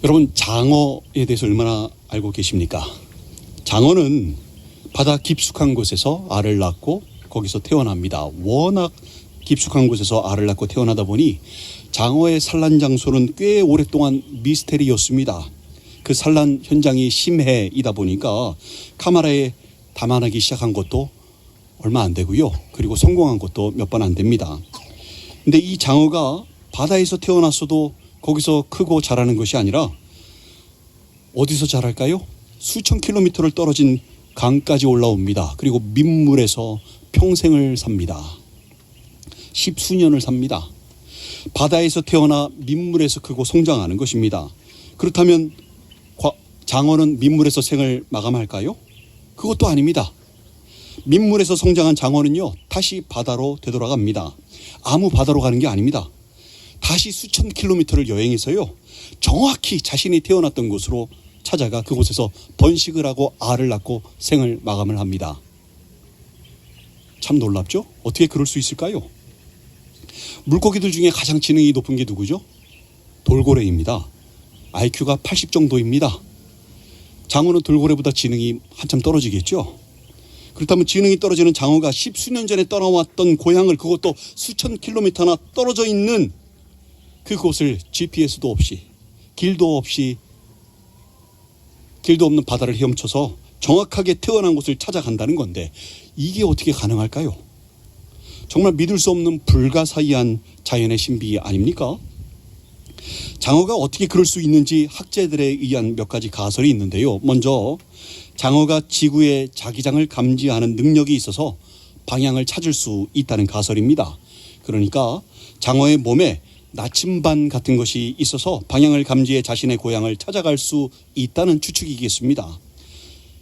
여러분, 장어에 대해서 얼마나 알고 계십니까? 장어는 바다 깊숙한 곳에서 알을 낳고 거기서 태어납니다. 워낙 깊숙한 곳에서 알을 낳고 태어나다 보니 장어의 산란 장소는 꽤 오랫동안 미스테리였습니다. 그 산란 현장이 심해이다 보니까 카메라에 담아내기 시작한 것도 얼마 안 되고요. 그리고 성공한 것도 몇 번 안 됩니다. 근데 이 장어가 바다에서 태어났어도 거기서 크고 자라는 것이 아니라 어디서 자랄까요? 수천 킬로미터를 떨어진 강까지 올라옵니다. 그리고 민물에서 평생을 삽니다. 십수년을 삽니다. 바다에서 태어나 민물에서 크고 성장하는 것입니다. 그렇다면 장어는 민물에서 생을 마감할까요? 그것도 아닙니다. 민물에서 성장한 장어는요, 다시 바다로 되돌아갑니다. 아무 바다로 가는 게 아닙니다. 다시 수천 킬로미터를 여행해서요, 정확히 자신이 태어났던 곳으로 찾아가 그곳에서 번식을 하고 알을 낳고 생을 마감을 합니다. 참 놀랍죠? 어떻게 그럴 수 있을까요? 물고기들 중에 가장 지능이 높은 게 누구죠? 돌고래입니다. IQ가 80 정도입니다. 장어는 돌고래보다 지능이 한참 떨어지겠죠? 그렇다면 지능이 떨어지는 장어가 십수년 전에 떠나왔던 고향을, 그것도 수천 킬로미터나 떨어져 있는 그곳을 GPS도 없이 길도 없는 바다를 헤엄쳐서 정확하게 태어난 곳을 찾아간다는 건데, 이게 어떻게 가능할까요? 정말 믿을 수 없는 불가사의한 자연의 신비 아닙니까? 장어가 어떻게 그럴 수 있는지 학자들에 의한 몇 가지 가설이 있는데요. 먼저 장어가 지구의 자기장을 감지하는 능력이 있어서 방향을 찾을 수 있다는 가설입니다. 그러니까 장어의 몸에 나침반 같은 것이 있어서 방향을 감지해 자신의 고향을 찾아갈 수 있다는 추측이겠습니다.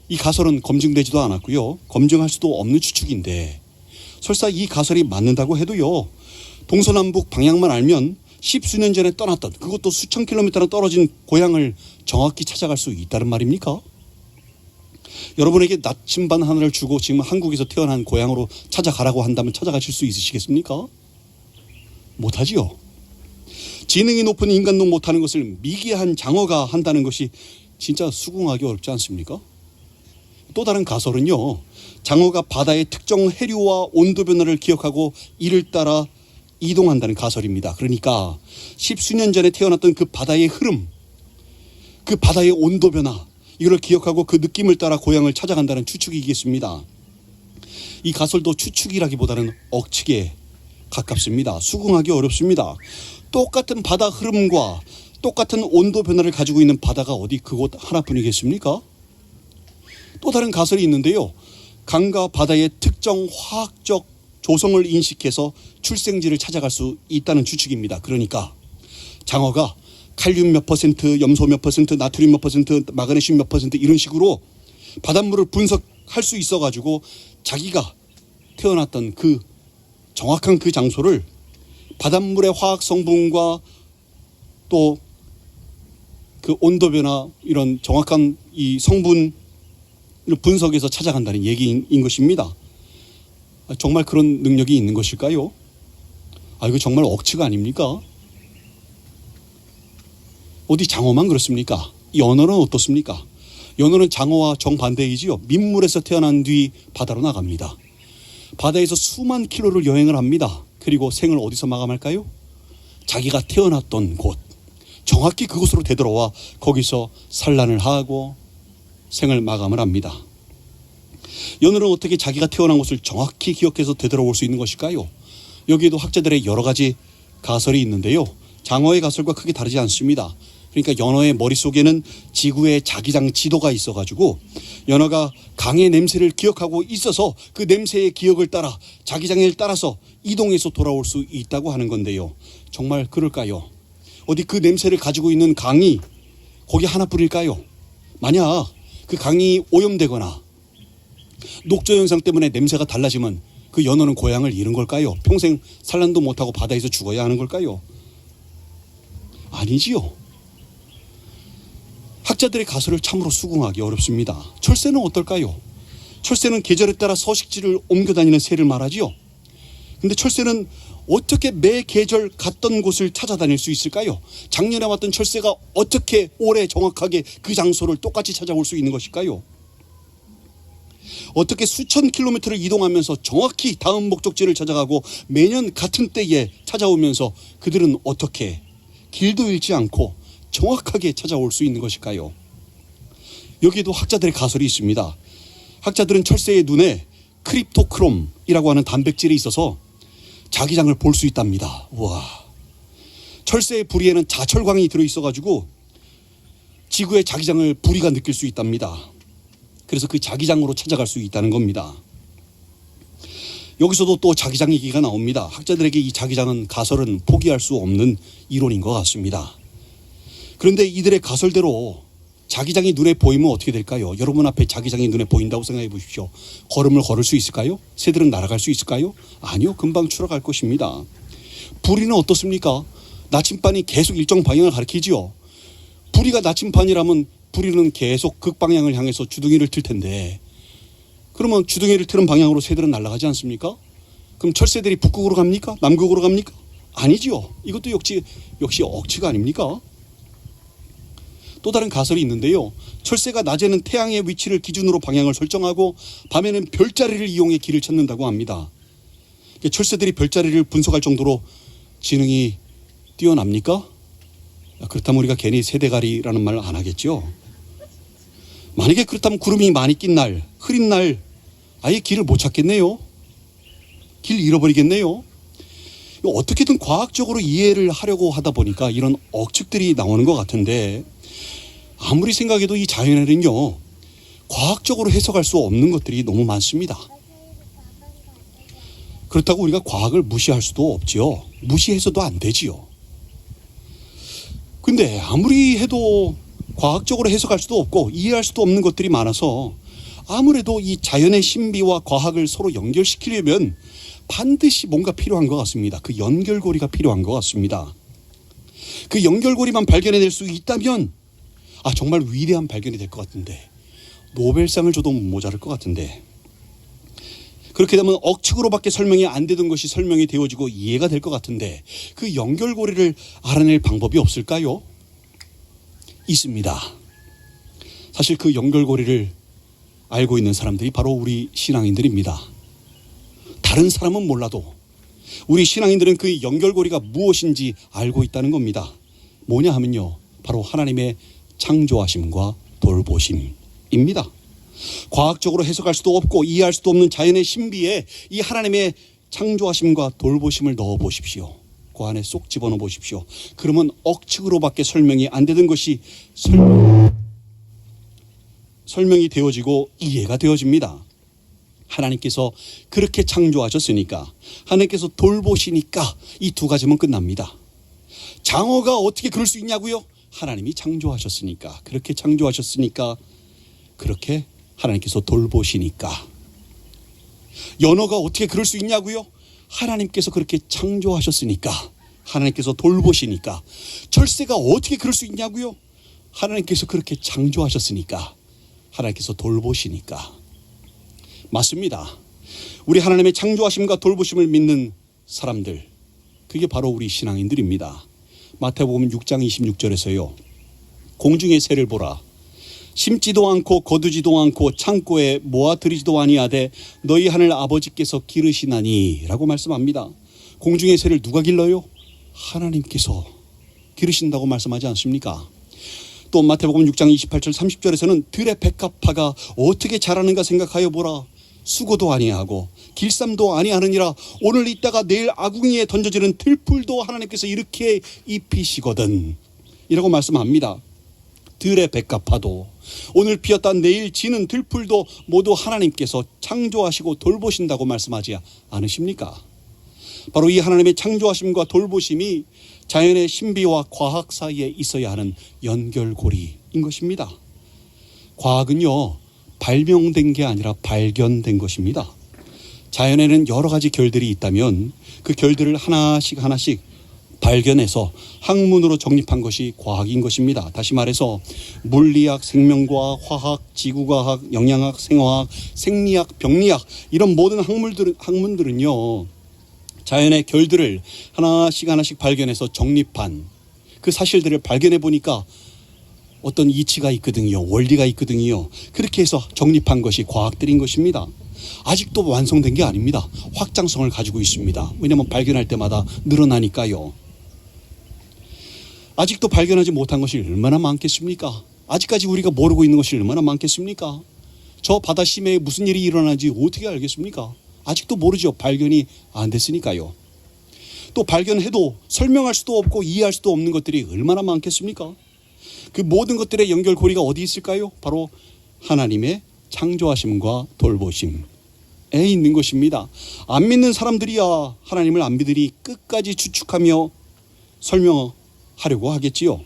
이 가설은 검증되지도 않았고요, 검증할 수도 없는 추측인데, 설사 이 가설이 맞는다고 해도요, 동서남북 방향만 알면 십수년 전에 떠났던, 그것도 수천 킬로미터나 떨어진 고향을 정확히 찾아갈 수 있다는 말입니까? 여러분에게 나침반 하나를 주고 지금 한국에서 태어난 고향으로 찾아가라고 한다면 찾아가실 수 있으시겠습니까? 못하지요. 지능이 높은 인간도 못하는 것을 미개한 장어가 한다는 것이 진짜 수긍하기 어렵지 않습니까? 또 다른 가설은요, 장어가 바다의 특정 해류와 온도 변화를 기억하고 이를 따라 이동한다는 가설입니다. 그러니까 십수년 전에 태어났던 그 바다의 흐름, 그 바다의 온도 변화, 이걸 기억하고 그 느낌을 따라 고향을 찾아간다는 추측이겠습니다. 이 가설도 추측이라기보다는 억측에 가깝습니다. 수긍하기 어렵습니다. 똑같은 바다 흐름과 똑같은 온도 변화를 가지고 있는 바다가 어디 그곳 하나뿐이겠습니까? 또 다른 가설이 있는데요, 강과 바다의 특정 화학적 조성을 인식해서 출생지를 찾아갈 수 있다는 추측입니다. 그러니까 장어가 칼륨 몇 퍼센트, 염소 몇 퍼센트, 나트륨 몇 퍼센트, 마그네슘 몇 퍼센트, 이런 식으로 바닷물을 분석할 수 있어가지고 자기가 태어났던 그 정확한 그 장소를 바닷물의 화학 성분과 또 그 온도 변화, 이런 정확한 이 성분 분석해서 찾아간다는 얘기인 것입니다. 정말 그런 능력이 있는 것일까요? 이거 정말 억측 아닙니까? 어디 장어만 그렇습니까? 연어는 어떻습니까? 연어는 장어와 정반대이지요. 민물에서 태어난 뒤 바다로 나갑니다. 바다에서 수만 킬로를 여행을 합니다. 그리고 생을 어디서 마감할까요? 자기가 태어났던 곳, 정확히 그곳으로 되돌아와 거기서 산란을 하고 생을 마감을 합니다. 연어는 어떻게 자기가 태어난 곳을 정확히 기억해서 되돌아올 수 있는 것일까요? 여기에도 학자들의 여러 가지 가설이 있는데요, 장어의 가설과 크게 다르지 않습니다. 그러니까 연어의 머릿속에는 지구의 자기장 지도가 있어가지고 연어가 강의 냄새를 기억하고 있어서 그 냄새의 기억을 따라 자기장을 따라서 이동해서 돌아올 수 있다고 하는 건데요, 정말 그럴까요? 어디 그 냄새를 가지고 있는 강이 거기 하나뿐일까요? 만약 그 강이 오염되거나 녹조 현상 때문에 냄새가 달라지면 그 연어는 고향을 잃은 걸까요? 평생 산란도 못하고 바다에서 죽어야 하는 걸까요? 아니지요. 학자들의 가설을 참으로 수긍하기 어렵습니다. 철새는 어떨까요? 철새는 계절에 따라 서식지를 옮겨 다니는 새를 말하지요. 근데 철새는 어떻게 매 계절 갔던 곳을 찾아다닐 수 있을까요? 작년에 왔던 철새가 어떻게 올해 정확하게 그 장소를 똑같이 찾아올 수 있는 것일까요? 어떻게 수천 킬로미터를 이동하면서 정확히 다음 목적지를 찾아가고 매년 같은 때에 찾아오면서 그들은 어떻게 길도 잃지 않고 정확하게 찾아올 수 있는 것일까요? 여기에도 학자들의 가설이 있습니다. 학자들은 철새의 눈에 크립토크롬이라고 하는 단백질이 있어서 자기장을 볼 수 있답니다. 우와. 철새의 부리에는 자철광이 들어있어가지고 지구의 자기장을 부리가 느낄 수 있답니다. 그래서 그 자기장으로 찾아갈 수 있다는 겁니다. 여기서도 또 자기장 얘기가 나옵니다. 학자들에게 이 자기장은 가설은 포기할 수 없는 이론인 것 같습니다. 그런데 이들의 가설대로 자기장이 눈에 보이면 어떻게 될까요? 여러분 앞에 자기장이 눈에 보인다고 생각해 보십시오. 걸음을 걸을 수 있을까요? 새들은 날아갈 수 있을까요? 아니요. 금방 추락할 것입니다. 부리는 어떻습니까? 나침반이 계속 일정 방향을 가리키지요. 부리가 나침반이라면 부리는 계속 극방향을 향해서 주둥이를 틀 텐데, 그러면 주둥이를 트는 방향으로 새들은 날아가지 않습니까? 그럼 철새들이 북극으로 갑니까? 남극으로 갑니까? 아니지요. 이것도 역시 억지가 아닙니까? 또 다른 가설이 있는데요. 철새가 낮에는 태양의 위치를 기준으로 방향을 설정하고 밤에는 별자리를 이용해 길을 찾는다고 합니다. 철새들이 별자리를 분석할 정도로 지능이 뛰어납니까? 그렇다면 우리가 괜히 새대가리라는 말 안 하겠죠. 만약에 그렇다면 구름이 많이 낀 날, 흐린 날 아예 길을 못 찾겠네요. 길 잃어버리겠네요. 어떻게든 과학적으로 이해를 하려고 하다 보니까 이런 억측들이 나오는 것 같은데, 아무리 생각해도 이 자연에는요, 과학적으로 해석할 수 없는 것들이 너무 많습니다. 그렇다고 우리가 과학을 무시할 수도 없지요. 무시해서도 안 되지요. 근데 아무리 해도 과학적으로 해석할 수도 없고 이해할 수도 없는 것들이 많아서 아무래도 이 자연의 신비와 과학을 서로 연결시키려면 반드시 뭔가 필요한 것 같습니다. 그 연결고리가 필요한 것 같습니다. 그 연결고리만 발견해낼 수 있다면 정말 위대한 발견이 될 것 같은데, 노벨상을 줘도 모자랄 것 같은데, 그렇게 되면 억측으로밖에 설명이 안 되던 것이 설명이 되어지고 이해가 될 것 같은데, 그 연결고리를 알아낼 방법이 없을까요? 있습니다. 사실 그 연결고리를 알고 있는 사람들이 바로 우리 신앙인들입니다. 다른 사람은 몰라도 우리 신앙인들은 그 연결고리가 무엇인지 알고 있다는 겁니다. 뭐냐 하면요, 바로 하나님의 창조하심과 돌보심입니다. 과학적으로 해석할 수도 없고 이해할 수도 없는 자연의 신비에 이 하나님의 창조하심과 돌보심을 넣어 보십시오. 그 안에 쏙 집어넣어 보십시오. 그러면 억측으로밖에 설명이 안 되던 것이 설명이 되어지고 이해가 되어집니다. 하나님께서 그렇게 창조하셨으니까, 하나님께서 돌보시니까 이 두 가지면 끝납니다. 장어가 어떻게 그럴 수 있냐고요? 하나님이 창조하셨으니까, 그렇게 창조하셨으니까, 그렇게 하나님께서 돌보시니까. 연어가 어떻게 그럴 수 있냐고요? 하나님께서 그렇게 창조하셨으니까, 하나님께서 돌보시니까. 철새가 어떻게 그럴 수 있냐고요? 하나님께서 그렇게 창조하셨으니까, 하나님께서 돌보시니까. 맞습니다. 우리 하나님의 창조하심과 돌보심을 믿는 사람들, 그게 바로 우리 신앙인들입니다. 마태복음 6장 26절에서요. 공중의 새를 보라. 심지도 않고 거두지도 않고 창고에 모아들이지도 아니하되 너희 하늘 아버지께서 기르시나니 라고 말씀합니다. 공중의 새를 누가 길러요? 하나님께서 기르신다고 말씀하지 않습니까? 또 마태복음 6장 28절 30절에서는 들의 백합화가 어떻게 자라는가 생각하여 보라. 수고도 아니하고 길쌈도 아니하느니라. 오늘 있다가 내일 아궁이에 던져지는 들풀도 하나님께서 이렇게 입히시거든 이라고 말씀합니다. 들의 백합화도, 오늘 피었다 내일 지는 들풀도 모두 하나님께서 창조하시고 돌보신다고 말씀하지 않으십니까? 바로 이 하나님의 창조하심과 돌보심이 자연의 신비와 과학 사이에 있어야 하는 연결고리인 것입니다. 과학은요, 발명된 게 아니라 발견된 것입니다. 자연에는 여러 가지 결들이 있다면 그 결들을 하나씩 발견해서 학문으로 정립한 것이 과학인 것입니다. 다시 말해서 물리학, 생명과학, 화학, 지구과학, 영양학, 생화학, 생리학, 병리학, 이런 모든 학문들은요, 자연의 결들을 하나씩 하나씩 발견해서 정립한 그 사실들을 발견해 보니까 어떤 이치가 있거든요. 원리가 있거든요. 그렇게 해서 정립한 것이 과학들인 것입니다. 아직도 완성된 게 아닙니다. 확장성을 가지고 있습니다. 왜냐하면 발견할 때마다 늘어나니까요. 아직도 발견하지 못한 것이 얼마나 많겠습니까? 아직까지 우리가 모르고 있는 것이 얼마나 많겠습니까? 저 바다 심해에 무슨 일이 일어나는지 어떻게 알겠습니까? 아직도 모르죠. 발견이 안 됐으니까요. 또 발견해도 설명할 수도 없고 이해할 수도 없는 것들이 얼마나 많겠습니까? 그 모든 것들의 연결고리가 어디 있을까요? 바로 하나님의 창조하심과 돌보심에 있는 것입니다. 안 믿는 사람들이야 하나님을 안 믿으니 끝까지 추측하며 설명하려고 하겠지요.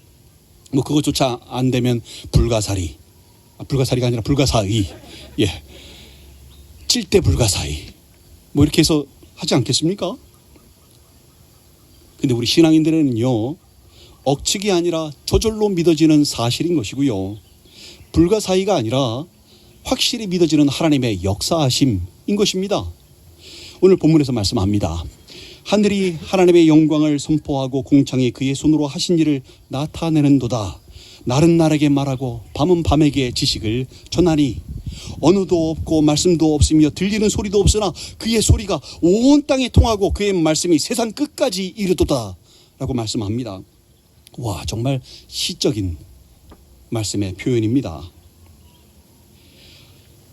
뭐 그것조차 안 되면 불가사리가 아니라 불가사의, 찔대 불가사의, 뭐 이렇게 해서 하지 않겠습니까? 근데 우리 신앙인들은요, 억측이 아니라 저절로 믿어지는 사실인 것이고요, 불가사의가 아니라 확실히 믿어지는 하나님의 역사하심인 것입니다. 오늘 본문에서 말씀합니다. 하늘이 하나님의 영광을 선포하고 궁창이 그의 손으로 하신 일을 나타내는도다. 날은 날에게 말하고 밤은 밤에게 지식을 전하니 언어도 없고 말씀도 없으며 들리는 소리도 없으나 그의 소리가 온 땅에 통하고 그의 말씀이 세상 끝까지 이르도다 라고 말씀합니다. 와, 정말 시적인 말씀의 표현입니다.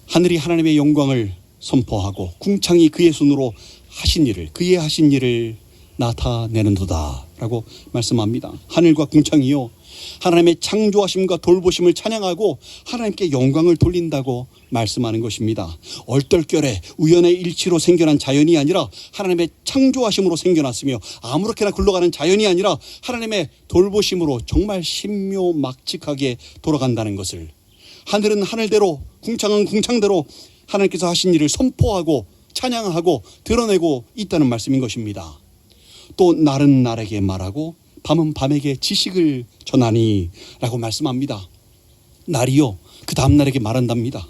하늘이 하나님의 영광을 선포하고 궁창이 그의 손으로 하신 일을, 그의 하신 일을 나타내는도다 라고 말씀합니다. 하늘과 궁창이요, 하나님의 창조하심과 돌보심을 찬양하고 하나님께 영광을 돌린다고 말씀하는 것입니다. 얼떨결에 우연의 일치로 생겨난 자연이 아니라 하나님의 창조하심으로 생겨났으며 아무렇게나 굴러가는 자연이 아니라 하나님의 돌보심으로 정말 신묘막측하게 돌아간다는 것을, 하늘은 하늘대로 궁창은 궁창대로 하나님께서 하신 일을 선포하고 찬양하고 드러내고 있다는 말씀인 것입니다. 또 날은 날에게 말하고 밤은 밤에게 지식을 전하니 라고 말씀합니다. 날이요, 그 다음 날에게 말한답니다.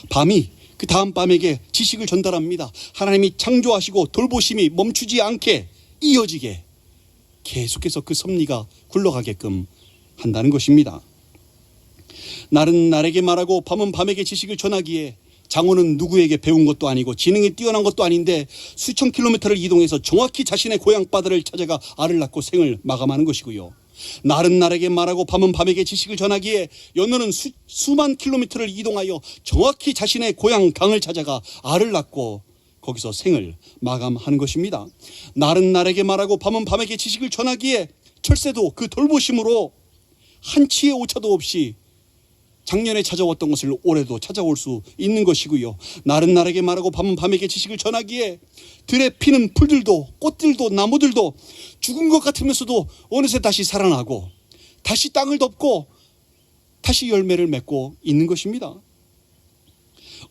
밤이 그 다음 밤에게 지식을 전달합니다. 하나님이 창조하시고 돌보심이 멈추지 않게 이어지게 계속해서 그 섭리가 굴러가게끔 한다는 것입니다. 날은 날에게 말하고 밤은 밤에게 지식을 전하기에 장어는 누구에게 배운 것도 아니고 지능이 뛰어난 것도 아닌데 수천 킬로미터를 이동해서 정확히 자신의 고향 바다를 찾아가 알을 낳고 생을 마감하는 것이고요. 날은 날에게 말하고 밤은 밤에게 지식을 전하기에 연어는 수만 킬로미터를 이동하여 정확히 자신의 고향 강을 찾아가 알을 낳고 거기서 생을 마감하는 것입니다. 날은 날에게 말하고 밤은 밤에게 지식을 전하기에 철새도 그 돌보심으로 한치의 오차도 없이 작년에 찾아왔던 것을 올해도 찾아올 수 있는 것이고요. 날은 날에게 말하고 밤은 밤에게 지식을 전하기에 들에 피는 풀들도 꽃들도 나무들도 죽은 것 같으면서도 어느새 다시 살아나고 다시 땅을 덮고 다시 열매를 맺고 있는 것입니다.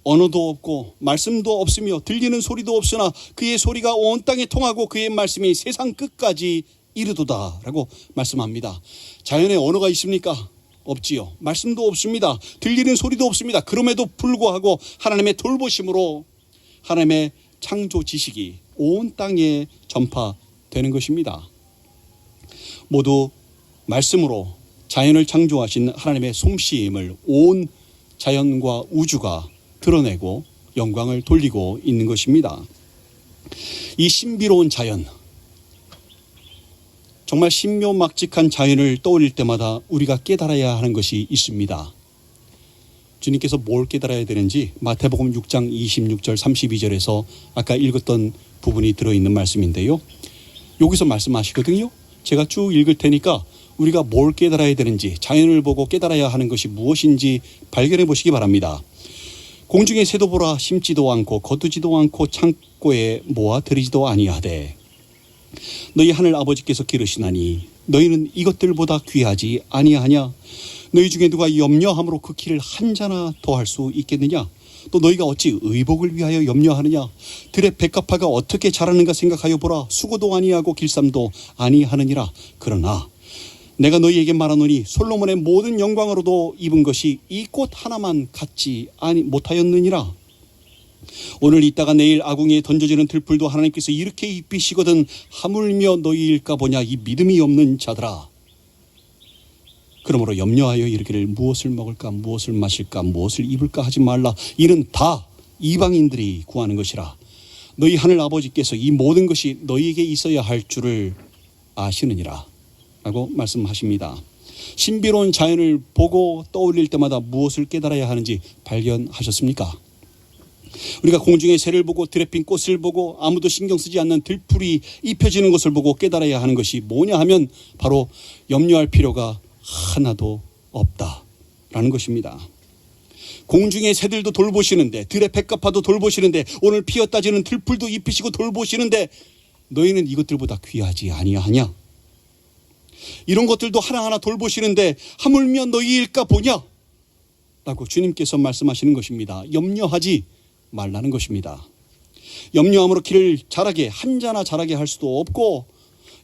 언어도 없고 말씀도 없으며 들리는 소리도 없으나 그의 소리가 온 땅에 통하고 그의 말씀이 세상 끝까지 이르도다 라고 말씀합니다. 자연에 언어가 있습니까? 없지요. 말씀도 없습니다. 들리는 소리도 없습니다. 그럼에도 불구하고 하나님의 돌보심으로 하나님의 창조 지식이 온 땅에 전파되는 것입니다. 모두 말씀으로 자연을 창조하신 하나님의 솜씨임을 온 자연과 우주가 드러내고 영광을 돌리고 있는 것입니다. 이 신비로운 자연, 정말 신묘막측한 자연을 떠올릴 때마다 우리가 깨달아야 하는 것이 있습니다. 주님께서 뭘 깨달아야 되는지 마태복음 6장 26절 32절에서 아까 읽었던 부분이 들어있는 말씀인데요. 여기서 말씀하시거든요. 제가 쭉 읽을 테니까 우리가 뭘 깨달아야 되는지, 자연을 보고 깨달아야 하는 것이 무엇인지 발견해 보시기 바랍니다. 공중의 새도 보라, 심지도 않고 거두지도 않고 창고에 모아 들이지도 아니하되 너희 하늘 아버지께서 기르시나니 너희는 이것들보다 귀하지 아니하냐? 너희 중에 누가 염려함으로 그 키를 한 자나 더할 수 있겠느냐? 또 너희가 어찌 의복을 위하여 염려하느냐? 들의 백합화가 어떻게 자라는가 생각하여 보라. 수고도 아니하고 길쌈도 아니하느니라. 그러나 내가 너희에게 말하노니 솔로몬의 모든 영광으로도 입은 것이 이 꽃 하나만 같지 못하였느니라. 오늘 있다가 내일 아궁이에 던져지는 들풀도 하나님께서 이렇게 입히시거든 하물며 너희일까 보냐 이 믿음이 없는 자들아. 그러므로 염려하여 이르기를 무엇을 먹을까 무엇을 마실까 무엇을 입을까 하지 말라. 이는 다 이방인들이 구하는 것이라. 너희 하늘 아버지께서 이 모든 것이 너희에게 있어야 할 줄을 아시느니라 라고 말씀하십니다. 신비로운 자연을 보고 떠올릴 때마다 무엇을 깨달아야 하는지 발견하셨습니까? 우리가 공중의 새를 보고 들에 핀 꽃을 보고 아무도 신경 쓰지 않는 들풀이 입혀지는 것을 보고 깨달아야 하는 것이 뭐냐 하면 바로 염려할 필요가 하나도 없다라는 것입니다. 공중의 새들도 돌보시는데 들의 백합화도 돌보시는데 오늘 피었다 지는 들풀도 입히시고 돌보시는데 너희는 이것들보다 귀하지 아니하냐? 이런 것들도 하나하나 돌보시는데 하물며 너희일까 보냐? 라고 주님께서 말씀하시는 것입니다. 염려하지 말라는 것입니다. 염려함으로 길을 자라게 한자나 자라게 할 수도 없고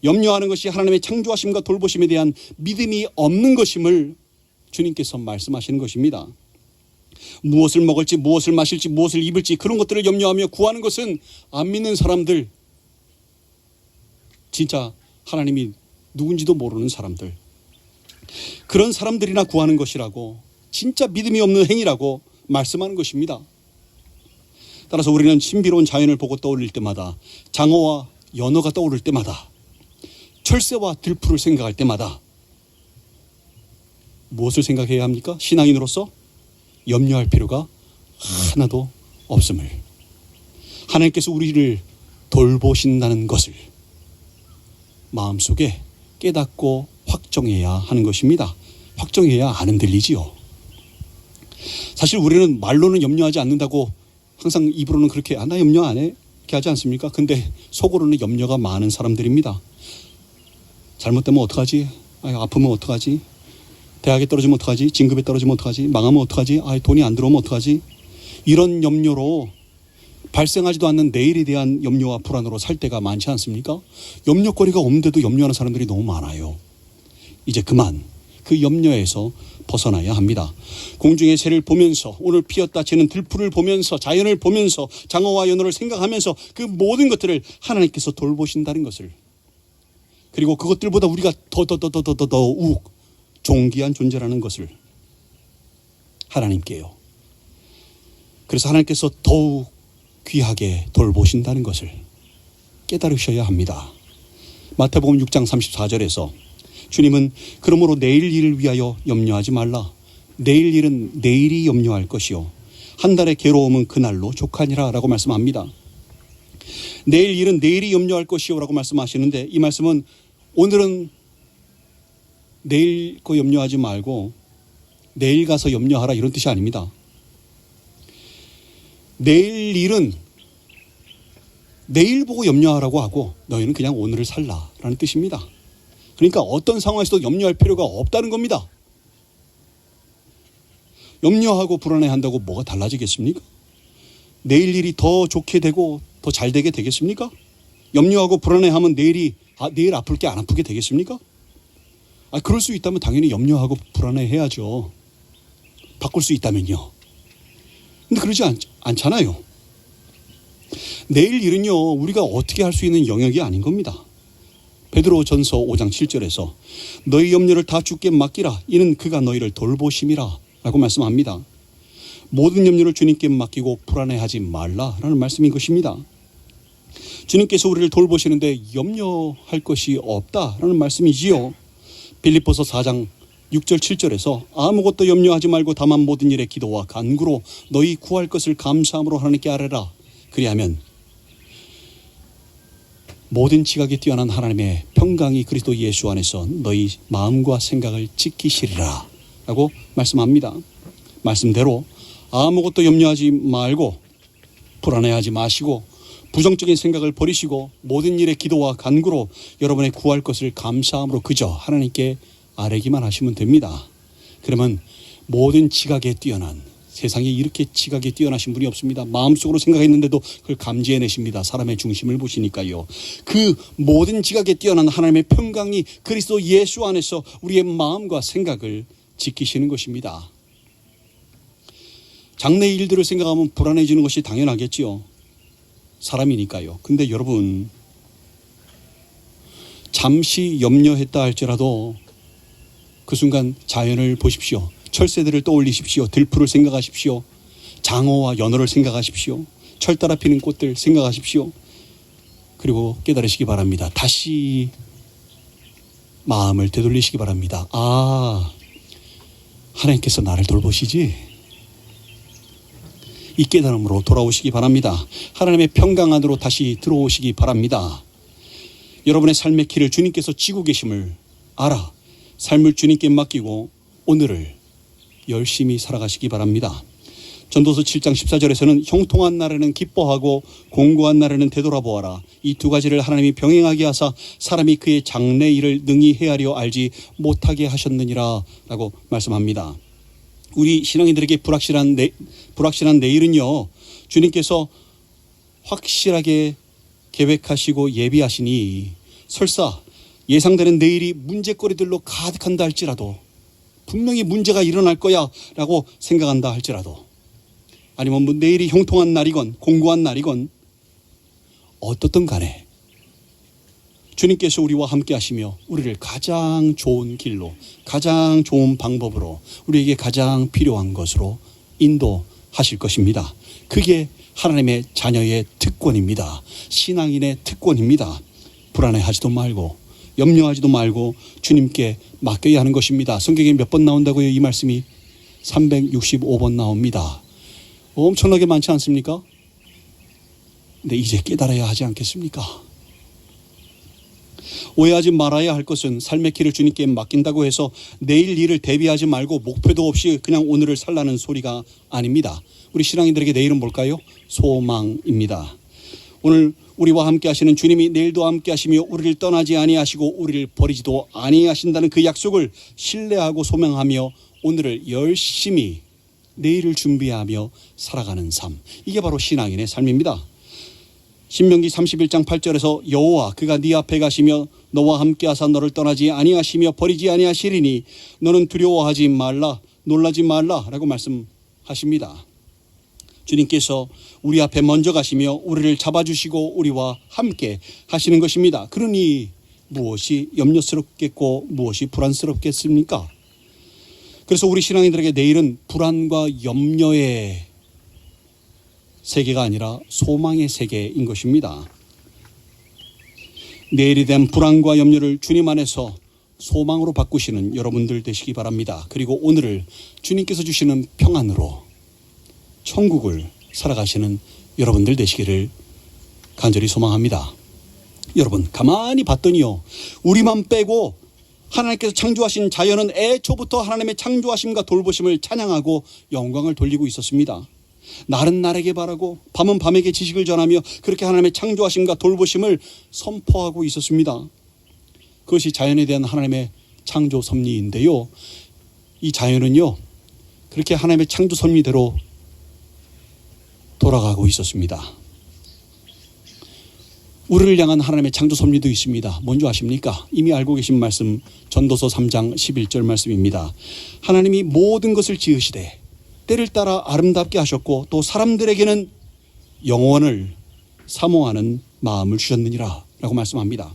염려하는 것이 하나님의 창조하심과 돌보심에 대한 믿음이 없는 것임을 주님께서 말씀하시는 것입니다. 무엇을 먹을지 무엇을 마실지 무엇을 입을지 그런 것들을 염려하며 구하는 것은 안 믿는 사람들, 진짜 하나님이 누군지도 모르는 사람들, 그런 사람들이나 구하는 것이라고, 진짜 믿음이 없는 행위라고 말씀하는 것입니다. 따라서 우리는 신비로운 자연을 보고 떠올릴 때마다, 장어와 연어가 떠오를 때마다, 철새와 들풀을 생각할 때마다 무엇을 생각해야 합니까? 신앙인으로서 염려할 필요가 하나도 없음을, 하나님께서 우리를 돌보신다는 것을 마음속에 깨닫고 확정해야 하는 것입니다. 확정해야 안 흔들리지요. 사실 우리는 말로는 염려하지 않는다고 항상 입으로는 그렇게 나 염려 안 해 이렇게 하지 않습니까? 근데 속으로는 염려가 많은 사람들입니다. 잘못되면 어떡하지? 아프면 어떡하지? 대학에 떨어지면 어떡하지? 진급에 떨어지면 어떡하지? 망하면 어떡하지? 돈이 안 들어오면 어떡하지? 이런 염려로 발생하지도 않는 내일에 대한 염려와 불안으로 살 때가 많지 않습니까? 염려거리가 없는데도 염려하는 사람들이 너무 많아요. 이제 그만 그 염려에서 벗어나야 합니다. 공중의 새를 보면서, 오늘 피었다 지는 들풀을 보면서, 자연을 보면서, 장어와 연어를 생각하면서 그 모든 것들을 하나님께서 돌보신다는 것을, 그리고 그것들보다 우리가 더욱 존귀한 존재라는 것을 하나님께요. 그래서 하나님께서 더욱 귀하게 돌보신다는 것을 깨달으셔야 합니다. 마태복음 6장 34절에서 주님은 그러므로 내일 일을 위하여 염려하지 말라. 내일 일은 내일이 염려할 것이요 한 달의 괴로움은 그날로 족하니라 라고 말씀합니다. 내일 일은 내일이 염려할 것이요 라고 말씀하시는데, 이 말씀은 오늘은 내일 거 염려하지 말고 내일 가서 염려하라 이런 뜻이 아닙니다. 내일 일은 내일 보고 염려하라고 하고 너희는 그냥 오늘을 살라라는 뜻입니다. 그러니까 어떤 상황에서도 염려할 필요가 없다는 겁니다. 염려하고 불안해한다고 뭐가 달라지겠습니까? 내일 일이 더 좋게 되고 더 잘 되게 되겠습니까? 염려하고 불안해하면 내일 아플 게 안 아프게 되겠습니까? 그럴 수 있다면 당연히 염려하고 불안해해야죠. 바꿀 수 있다면요. 근데 그러지 않잖아요. 내일 일은요, 우리가 어떻게 할 수 있는 영역이 아닌 겁니다. 베드로전서 5장 7절에서 너희 염려를 다 주께 맡기라. 이는 그가 너희를 돌보심이라 라고 말씀합니다. 모든 염려를 주님께 맡기고 불안해하지 말라라는 말씀인 것입니다. 주님께서 우리를 돌보시는데 염려할 것이 없다라는 말씀이지요. 빌립보서 4장 6절 7절에서 아무것도 염려하지 말고 다만 모든 일에 기도와 간구로 너희 구할 것을 감사함으로 하나님께 아뢰라. 그리하면 모든 지각에 뛰어난 하나님의 평강이 그리스도 예수 안에서 너희 마음과 생각을 지키시리라 라고 말씀합니다. 말씀대로 아무것도 염려하지 말고 불안해하지 마시고 부정적인 생각을 버리시고 모든 일에 기도와 간구로 여러분의 구할 것을 감사함으로 그저 하나님께 아뢰기만 하시면 됩니다. 그러면 모든 지각에 뛰어난, 세상에 이렇게 지각에 뛰어나신 분이 없습니다. 마음속으로 생각했는데도 그걸 감지해내십니다. 사람의 중심을 보시니까요. 그 모든 지각에 뛰어난 하나님의 평강이 그리스도 예수 안에서 우리의 마음과 생각을 지키시는 것입니다. 장래 일들을 생각하면 불안해지는 것이 당연하겠지요. 사람이니까요. 근데 여러분, 잠시 염려했다 할지라도 그 순간 자연을 보십시오. 철새들을 떠올리십시오. 들풀을 생각하십시오. 장어와 연어를 생각하십시오. 철 따라 피는 꽃들 생각하십시오. 그리고 깨달으시기 바랍니다. 다시 마음을 되돌리시기 바랍니다. 아, 하나님께서 나를 돌보시지. 이 깨달음으로 돌아오시기 바랍니다. 하나님의 평강 안으로 다시 들어오시기 바랍니다. 여러분의 삶의 길을 주님께서 지고 계심을 알아 삶을 주님께 맡기고 오늘을 열심히 살아가시기 바랍니다. 전도서 7장 14절에서는 형통한 날에는 기뻐하고 공고한 날에는 되돌아보아라. 이 두 가지를 하나님이 병행하게 하사 사람이 그의 장래 일을 능히 헤아려 알지 못하게 하셨느니라 라고 말씀합니다. 우리 신앙인들에게 불확실한 내일은요, 주님께서 확실하게 계획하시고 예비하시니 설사 예상되는 내일이 문제거리들로 가득한다 할지라도, 분명히 문제가 일어날 거야 라고 생각한다 할지라도, 아니면 뭐 내일이 형통한 날이건 공고한 날이건 어떻든 간에 주님께서 우리와 함께 하시며 우리를 가장 좋은 길로, 가장 좋은 방법으로, 우리에게 가장 필요한 것으로 인도하실 것입니다. 그게 하나님의 자녀의 특권입니다. 신앙인의 특권입니다. 불안해하지도 말고 염려하지도 말고 주님께 맡겨야 하는 것입니다. 성경에 몇 번 나온다고요? 이 말씀이 365번 나옵니다. 엄청나게 많지 않습니까? 근데 이제 깨달아야 하지 않겠습니까? 오해하지 말아야 할 것은 삶의 길을 주님께 맡긴다고 해서 내일 일을 대비하지 말고 목표도 없이 그냥 오늘을 살라는 소리가 아닙니다. 우리 신앙인들에게 내일은 뭘까요? 소망입니다. 오늘 우리와 함께 하시는 주님이 내일도 함께 하시며 우리를 떠나지 아니하시고 우리를 버리지도 아니하신다는 그 약속을 신뢰하고 소망하며 오늘을 열심히 내일을 준비하며 살아가는 삶, 이게 바로 신앙인의 삶입니다. 신명기 31장 8절에서 여호와 그가 네 앞에 가시며 너와 함께 하사 너를 떠나지 아니하시며 버리지 아니하시리니 너는 두려워하지 말라 놀라지 말라 라고 말씀하십니다. 주님께서 우리 앞에 먼저 가시며 우리를 잡아주시고 우리와 함께 하시는 것입니다. 그러니 무엇이 염려스럽겠고 무엇이 불안스럽겠습니까? 그래서 우리 신앙인들에게 내일은 불안과 염려의 세계가 아니라 소망의 세계인 것입니다. 내일에 대한 불안과 염려를 주님 안에서 소망으로 바꾸시는 여러분들 되시기 바랍니다. 그리고 오늘을 주님께서 주시는 평안으로 천국을 살아가시는 여러분들 되시기를 간절히 소망합니다. 여러분, 가만히 봤더니요, 우리만 빼고 하나님께서 창조하신 자연은 애초부터 하나님의 창조하심과 돌보심을 찬양하고 영광을 돌리고 있었습니다. 날은 날에게 바라고 밤은 밤에게 지식을 전하며 그렇게 하나님의 창조하심과 돌보심을 선포하고 있었습니다. 그것이 자연에 대한 하나님의 창조 섭리인데요, 이 자연은요 그렇게 하나님의 창조 섭리대로 돌아가고 있었습니다. 우리를 향한 하나님의 창조 섭리도 있습니다. 뭔지 아십니까? 이미 알고 계신 말씀, 전도서 3장 11절 말씀입니다. 하나님이 모든 것을 지으시되 때를 따라 아름답게 하셨고 또 사람들에게는 영원을 사모하는 마음을 주셨느니라 라고 말씀합니다.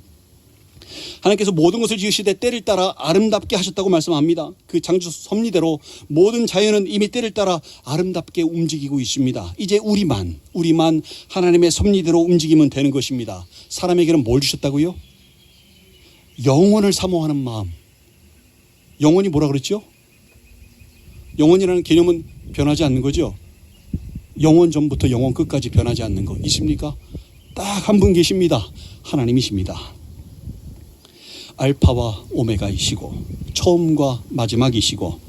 하나님께서 모든 것을 지으시되 때를 따라 아름답게 하셨다고 말씀합니다. 그 창조 섭리대로 모든 자연은 이미 때를 따라 아름답게 움직이고 있습니다. 이제 우리만 하나님의 섭리대로 움직이면 되는 것입니다. 사람에게는 뭘 주셨다고요? 영원을 사모하는 마음. 영원이 뭐라 그랬죠? 영원이라는 개념은 변하지 않는 거죠. 영원 전부터 영원 끝까지 변하지 않는 거 있습니까? 딱 한 분 계십니다. 하나님이십니다. 알파와 오메가이시고 처음과 마지막이시고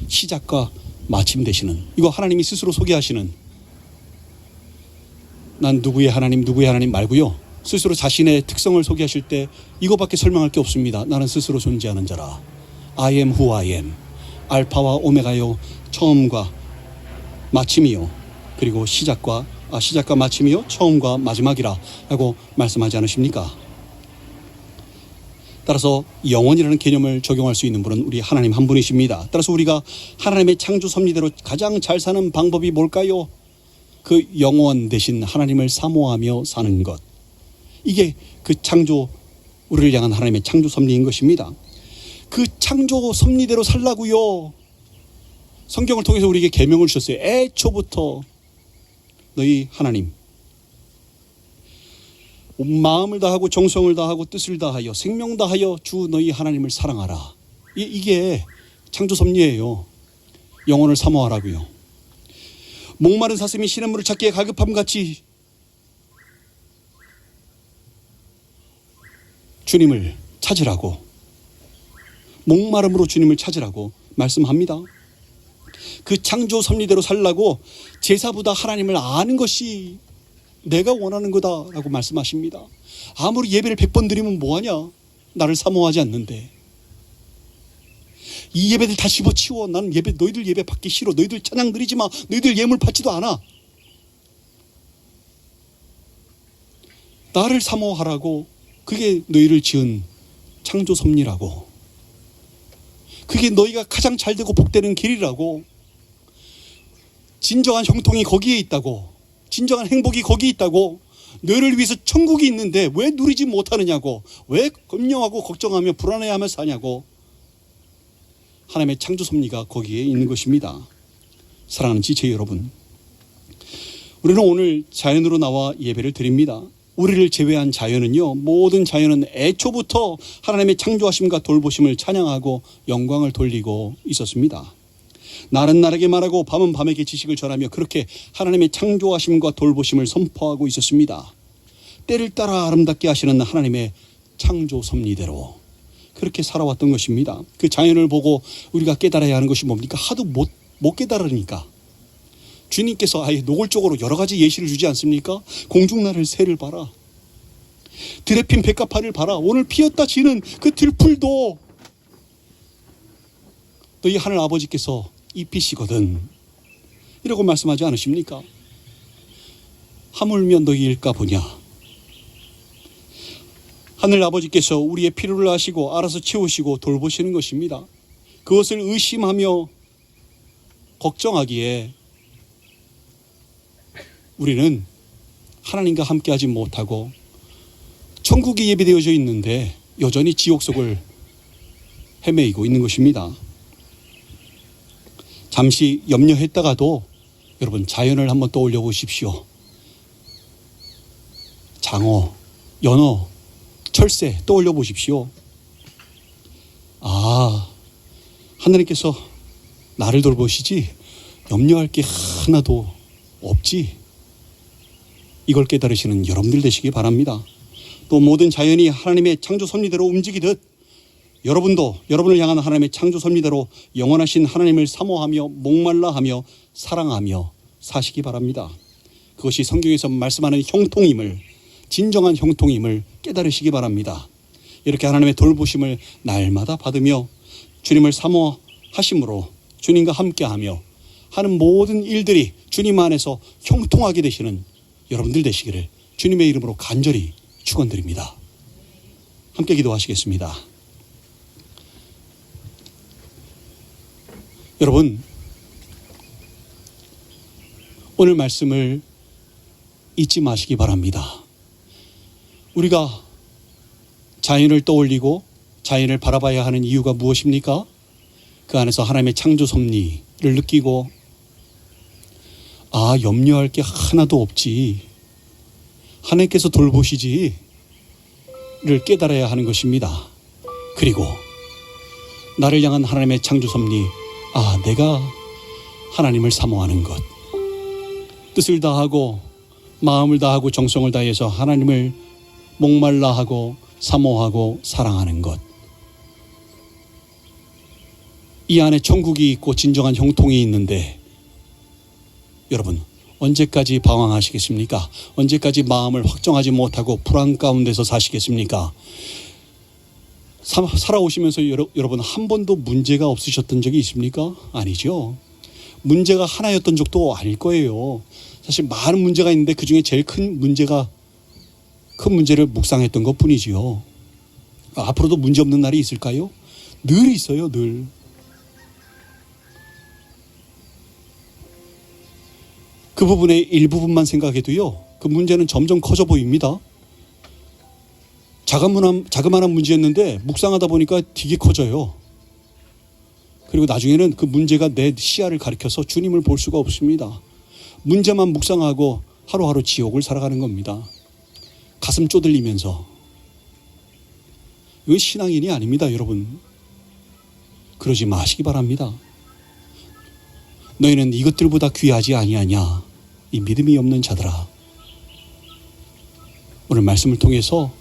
시작과 마침 되시는, 이거 하나님이 스스로 소개하시는, 난 누구의 하나님 말고요, 스스로 자신의 특성을 소개하실 때 이거밖에 설명할 게 없습니다. 나는 스스로 존재하는 자라. I am who I am. 알파와 오메가요, 처음과 마침이요, 그리고 시작과 마침이요, 처음과 마지막이라 라고 말씀하지 않으십니까? 따라서 영원이라는 개념을 적용할 수 있는 분은 우리 하나님 한 분이십니다. 따라서 우리가 하나님의 창조 섭리대로 가장 잘 사는 방법이 뭘까요? 그 영원 대신 하나님을 사모하며 사는 것. 이게 그 창조, 우리를 향한 하나님의 창조 섭리인 것입니다. 그 창조 섭리대로 살라고요. 성경을 통해서 우리에게 계명을 주셨어요. 애초부터 너희 하나님 마음을 다하고 정성을 다하고 뜻을 다하여 생명 다하여 주 너희 하나님을 사랑하라. 이게 창조 섭리예요. 영혼을 사모하라고요. 목마른 사슴이 시냇물을 찾기에 갈급함 같이 주님을 찾으라고, 목마름으로 주님을 찾으라고 말씀합니다. 그 창조 섭리대로 살라고 제사보다 하나님을 아는 것이 내가 원하는 거다라고 말씀하십니다. 아무리 예배를 100번 드리면 뭐하냐? 나를 사모하지 않는데. 이 예배들 다 집어치워. 나는 너희들 예배 받기 싫어. 너희들 찬양 드리지 마. 너희들 예물 받지도 않아. 나를 사모하라고. 그게 너희를 지은 창조 섭리라고. 그게 너희가 가장 잘되고 복되는 길이라고. 진정한 형통이 거기에 있다고. 진정한 행복이 거기 있다고. 너희를 위해서 천국이 있는데 왜 누리지 못하느냐고. 왜 염려하고 걱정하며 불안해하며 사냐고. 하나님의 창조 섭리가 거기에 있는 것입니다. 사랑하는 지체 여러분, 우리는 오늘 자연으로 나와 예배를 드립니다. 우리를 제외한 자연은요, 모든 자연은 애초부터 하나님의 창조하심과 돌보심을 찬양하고 영광을 돌리고 있었습니다. 날은 날에게 말하고 밤은 밤에게 지식을 전하며 그렇게 하나님의 창조하심과 돌보심을 선포하고 있었습니다. 때를 따라 아름답게 하시는 하나님의 창조 섭리대로 그렇게 살아왔던 것입니다. 그 자연을 보고 우리가 깨달아야 하는 것이 뭡니까? 하도 못 깨달으니까. 주님께서 아예 노골적으로 여러 가지 예시를 주지 않습니까? 공중나를 새를 봐라. 들에 핀 백합화를 봐라. 오늘 피었다 지는 그 들풀도 너희 하늘 아버지께서 입히시거든. 이라고 말씀하지 않으십니까? 하물며 너희일까 보냐. 하늘 아버지께서 우리의 필요를 아시고 알아서 채우시고 돌보시는 것입니다. 그것을 의심하며 걱정하기에 우리는 하나님과 함께하지 못하고 천국이 예비되어져 있는데 여전히 지옥 속을 헤매이고 있는 것입니다. 잠시 염려했다가도 여러분 자연을 한번 떠올려 보십시오. 장어, 연어, 철새 떠올려 보십시오. 아, 하나님께서 나를 돌보시지 염려할 게 하나도 없지. 이걸 깨달으시는 여러분들 되시기 바랍니다. 또 모든 자연이 하나님의 창조 섭리대로 움직이듯 여러분도 여러분을 향한 하나님의 창조 섭리대로 영원하신 하나님을 사모하며 목말라하며 사랑하며 사시기 바랍니다. 그것이 성경에서 말씀하는 형통임을, 진정한 형통임을 깨달으시기 바랍니다. 이렇게 하나님의 돌보심을 날마다 받으며 주님을 사모하심으로 주님과 함께하며 하는 모든 일들이 주님 안에서 형통하게 되시는 여러분들 되시기를 주님의 이름으로 간절히 축원드립니다. 함께 기도하시겠습니다. 여러분, 오늘 말씀을 잊지 마시기 바랍니다. 우리가 자연을 떠올리고 자연을 바라봐야 하는 이유가 무엇입니까? 그 안에서 하나님의 창조 섭리를 느끼고 아, 염려할 게 하나도 없지. 하나님께서 돌보시지를 깨달아야 하는 것입니다. 그리고 나를 향한 하나님의 창조 섭리, 아, 내가 하나님을 사모하는 것, 뜻을 다하고 마음을 다하고 정성을 다해서 하나님을 목말라하고 사모하고 사랑하는 것, 이 안에 천국이 있고 진정한 형통이 있는데 여러분 언제까지 방황하시겠습니까? 언제까지 마음을 확정하지 못하고 불안 가운데서 사시겠습니까? 살아오시면서 여러분 한 번도 문제가 없으셨던 적이 있습니까? 아니죠. 문제가 하나였던 적도 아닐 거예요. 사실 많은 문제가 있는데 그중에 제일 큰 문제를 묵상했던 것 뿐이지요. 앞으로도 문제 없는 날이 있을까요? 늘 있어요, 늘. 그 부분의 일부분만 생각해도요, 그 문제는 점점 커져 보입니다. 자그마한 문제였는데 묵상하다 보니까 되게 커져요. 그리고 나중에는 그 문제가 내 시야를 가리켜서 주님을 볼 수가 없습니다. 문제만 묵상하고 하루하루 지옥을 살아가는 겁니다. 가슴 쪼들리면서. 이건 신앙인이 아닙니다, 여러분. 그러지 마시기 바랍니다. 너희는 이것들보다 귀하지 아니하냐, 이 믿음이 없는 자들아. 오늘 말씀을 통해서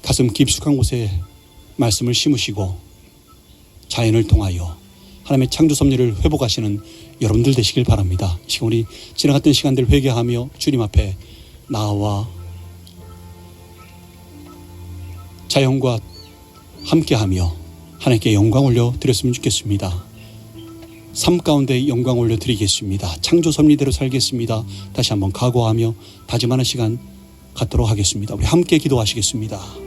가슴 깊숙한 곳에 말씀을 심으시고 자연을 통하여 하나님의 창조 섭리를 회복하시는 여러분들 되시길 바랍니다. 지금 우리 지나갔던 시간들 회개하며 주님 앞에 나와 자연과 함께하며 하나님께 영광 올려 드렸으면 좋겠습니다. 삶 가운데 영광 올려 드리겠습니다. 창조 섭리대로 살겠습니다. 다시 한번 각오하며 다짐하는 시간 갖도록 하겠습니다. 우리 함께 기도하시겠습니다.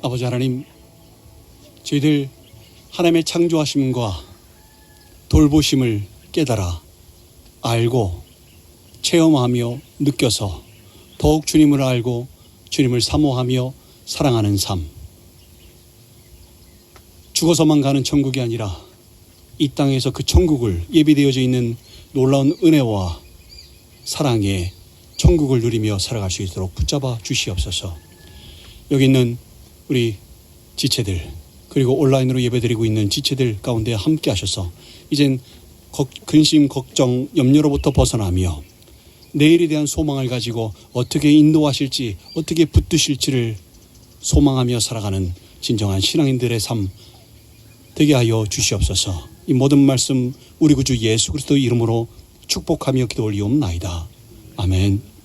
아버지 하나님, 저희들 하나님의 창조하심과 돌보심을 깨달아 알고 체험하며 느껴서 더욱 주님을 알고 주님을 사모하며 사랑하는 삶, 죽어서만 가는 천국이 아니라 이 땅에서 그 천국을, 예비되어져 있는 놀라운 은혜와 사랑의 천국을 누리며 살아갈 수 있도록 붙잡아 주시옵소서. 여기 있는 우리 지체들, 그리고 온라인으로 예배드리고 있는 지체들 가운데 함께 하셔서 이젠 근심, 걱정, 염려로부터 벗어나며 내일에 대한 소망을 가지고 어떻게 인도하실지, 어떻게 붙드실지를 소망하며 살아가는 진정한 신앙인들의 삶 되게 하여 주시옵소서. 이 모든 말씀 우리 구주 예수 그리스도 이름으로 축복하며 기도 올리옵나이다. 아멘.